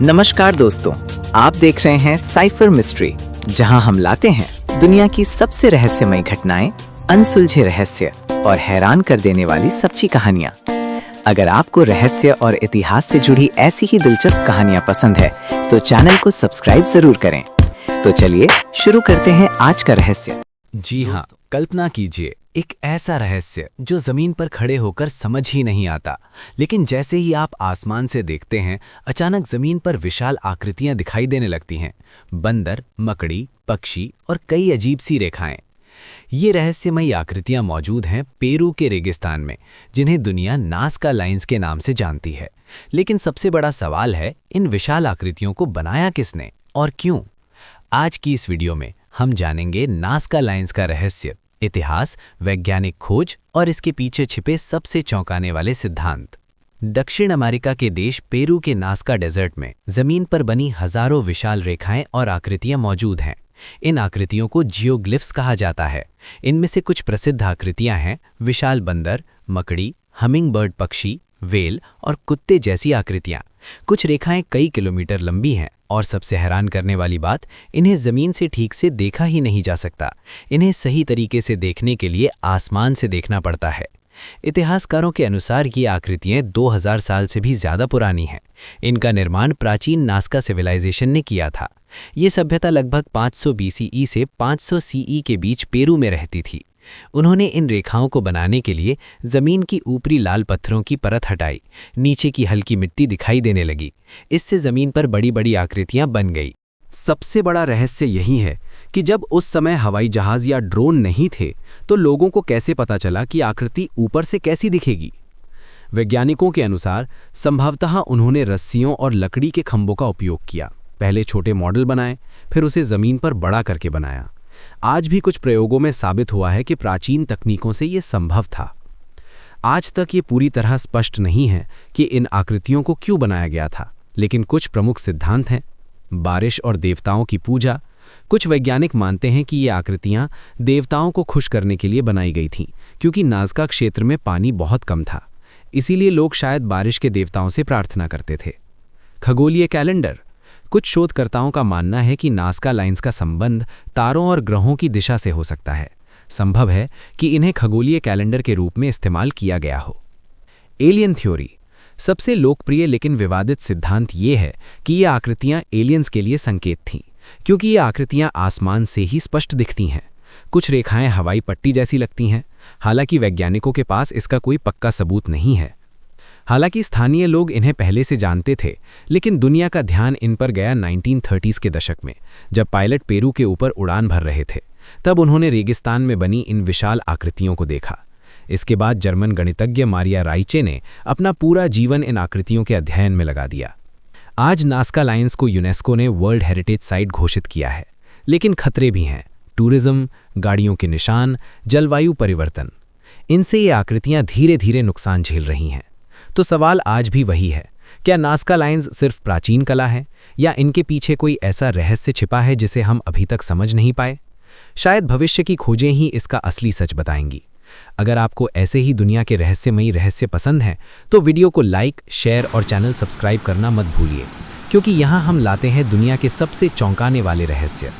नमस्कार दोस्तों, आप देख रहे हैं साइफर मिस्ट्री, जहां हम लाते हैं दुनिया की सबसे रहस्यमय घटनाएं, अनसुलझे रहस्य और हैरान कर देने वाली सच्ची कहानियां। अगर आपको रहस्य और इतिहास से जुड़ी ऐसी ही दिलचस्प कहानियां पसंद है तो चैनल को सब्सक्राइब जरूर करें। तो चलिए शुरू करते हैं आज का रहस्य। जी हाँ, कल्पना कीजिए एक ऐसा रहस्य जो जमीन पर खड़े होकर समझ ही नहीं आता, लेकिन जैसे ही आप आसमान से देखते हैं अचानक जमीन पर विशाल आकृतियां दिखाई देने लगती हैं। बंदर, मकड़ी, पक्षी और कई अजीब सी रेखाएं। ये रहस्यमयी आकृतियां मौजूद हैं पेरू के रेगिस्तान में, जिन्हें दुनिया नाज़का लाइंस के नाम से जानती है। लेकिन सबसे बड़ा सवाल है, इन विशाल आकृतियों को बनाया किसने और क्यों? आज की इस वीडियो में हम जानेंगे नाज़का लाइंस का रहस्य, इतिहास, वैज्ञानिक खोज और इसके पीछे छिपे सबसे चौंकाने वाले सिद्धांत। दक्षिण अमेरिका के देश पेरू के नाज़का डेजर्ट में जमीन पर बनी हजारों विशाल रेखाएं और आकृतियां मौजूद हैं। इन आकृतियों को जियोग्लिफ्स कहा जाता है। इनमें से कुछ प्रसिद्ध आकृतियां हैं विशाल बंदर, मकड़ी, हमिंगबर्ड पक्षी, वेल और कुत्ते जैसी आकृतियां। कुछ रेखाएं कई किलोमीटर लंबी हैं और सबसे हैरान करने वाली बात, इन्हें जमीन से ठीक से देखा ही नहीं जा सकता। इन्हें सही तरीके से देखने के लिए आसमान से देखना पड़ता है। इतिहासकारों के अनुसार ये आकृतियां 2000 साल से भी ज्यादा पुरानी हैं। इनका निर्माण प्राचीन नाज़का सिविलाइजेशन ने किया था। ये सभ्यता लगभग 500 BCE से 500 CE के बीच पेरू में रहती थी। उन्होंने इन रेखाओं को बनाने के लिए जमीन की ऊपरी लाल पत्थरों की परत हटाई, नीचे की हल्की मिट्टी दिखाई देने लगी। इससे जमीन पर बड़ी बड़ी आकृतियां बन गई। सबसे बड़ा रहस्य यही है कि जब उस समय हवाई जहाज या ड्रोन नहीं थे तो लोगों को कैसे पता चला कि आकृति ऊपर से कैसी दिखेगी। वैज्ञानिकों के अनुसार संभवतः उन्होंने रस्सियों और लकड़ी के खंभों का उपयोग किया। पहले छोटे मॉडल बनाए, फिर उसे जमीन पर बड़ा करके बनाया। आज भी कुछ प्रयोगों में साबित हुआ है कि प्राचीन तकनीकों से यह संभव था। आज तक ये पूरी तरह स्पष्ट नहीं है कि इन आकृतियों को क्यों बनाया गया था, लेकिन कुछ प्रमुख सिद्धांत हैं। बारिश और देवताओं की पूजा। कुछ वैज्ञानिक मानते हैं कि ये आकृतियां देवताओं को खुश करने के लिए बनाई गई थीं, क्योंकि नाज़का क्षेत्र में पानी बहुत कम था। इसीलिए लोग शायद बारिश के देवताओं से प्रार्थना करते थे। खगोलीय कैलेंडर। कुछ शोधकर्ताओं का मानना है कि नाज़का लाइंस का संबंध तारों और ग्रहों की दिशा से हो सकता है। संभव है कि इन्हें खगोलीय कैलेंडर के रूप में इस्तेमाल किया गया हो। Alien theory. सबसे लोकप्रिय लेकिन विवादित सिद्धांत ये है कि ये आकृतियां एलियंस के लिए संकेत थीं, क्योंकि ये आकृतियां आसमान से ही स्पष्ट दिखती हैं। कुछ रेखाएं हवाई पट्टी जैसी लगती हैं। हालांकि वैज्ञानिकों के पास इसका कोई पक्का सबूत नहीं है। हालांकि स्थानीय लोग इन्हें पहले से जानते थे, लेकिन दुनिया का ध्यान इन पर गया 1930s के दशक में, जब पायलट पेरू के ऊपर उड़ान भर रहे थे। तब उन्होंने रेगिस्तान में बनी इन विशाल आकृतियों को देखा। इसके बाद जर्मन गणितज्ञ मारिया राइचे ने अपना पूरा जीवन इन आकृतियों के अध्ययन में लगा दिया। आज नाज़का लाइंस को यूनेस्को ने वर्ल्ड हेरिटेज साइट घोषित किया है, लेकिन खतरे भी हैं। टूरिज्म, गाड़ियों के निशान, जलवायु परिवर्तन, इनसे ये आकृतियां धीरे धीरे नुकसान झेल रही हैं। तो सवाल आज भी वही है, क्या नाज़का लाइंस सिर्फ प्राचीन कला है या इनके पीछे कोई ऐसा रहस्य छिपा है जिसे हम अभी तक समझ नहीं पाए? शायद भविष्य की खोजें ही इसका असली सच बताएंगी। अगर आपको ऐसे ही दुनिया के रहस्यमयी रहस्य पसंद हैं तो वीडियो को लाइक, शेयर और चैनल सब्सक्राइब करना मत भूलिए, क्योंकि यहाँ हम लाते हैं दुनिया के सबसे चौंकाने वाले रहस्य।